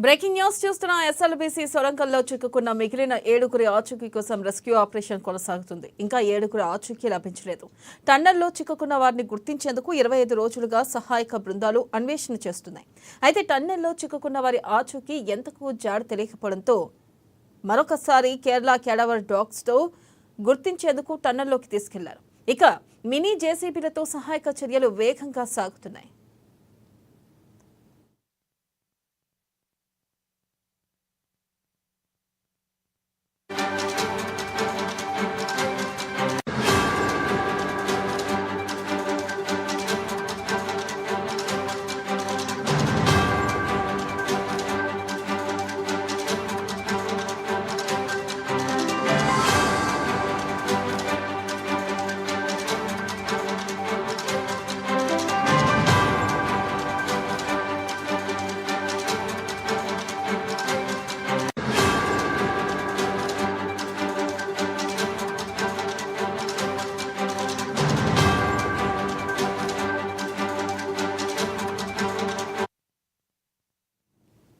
Breaking news చూస్తున్న SLBC సొరంగంలో చిక్కుకున్న మిగిలిన 7గురి ఆచూకీ కోసం రెస్క్యూ ఆపరేషన్ కొనసాగుతుంది. ఇంకా 7గురి ఆచూకీ లభించలేదు. టన్నెల్లో చిక్కుకున్న వారిని గుర్తించేందుకు 25 రోజులుగా సహాయక బృందాలు అన్వేషణ చేస్తున్నాయి. అయితే టన్నెల్లో చిక్కుకున్న వారి ఆచూకీ ఎంతకు జాడ తెలియకపోవడంతో మరొకసారి కేరళ క్యాడవర్ డాగ్స్తో గుర్తించేందుకు టన్నెల్లోకి తీసుకెళ్లారు. ఇక మినీ జేసీబీలతో సహాయక చర్యలు వేగంగా సాగుతున్నాయి.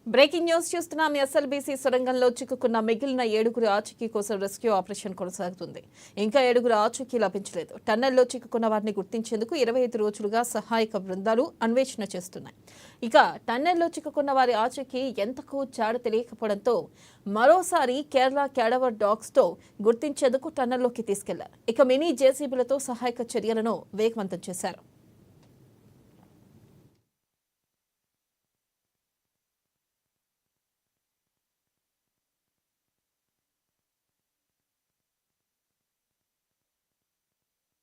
బ్రేకింగ్ న్యూస్ చూస్తున్నాం. ఎస్ఎల్బీసీ సొరంగంలో చిక్కుకున్న మిగిలిన 7గురి ఆచూకీ కోసం రెస్క్యూ ఆపరేషన్ కొనసాగుతుంది. ఇంకా 7గురి ఆచూకీ లభించలేదు. టన్నెల్లో చిక్కుకున్న వారిని గుర్తించేందుకు 25 రోజులుగా సహాయక బృందాలు అన్వేషణ చేస్తున్నాయి. ఇక టన్నెల్లో చిక్కుకున్న వారి ఆచూకీ ఎంతకు జాడ తెలియకపోవడంతో మరోసారి కేరళ క్యాడవర్ డాగ్స్తో గుర్తించేందుకు టన్నెల్లోకి తీసుకెళ్లారు. ఇక మినీ జేసీబీలతో సహాయక చర్యలను వేగవంతం చేశారు.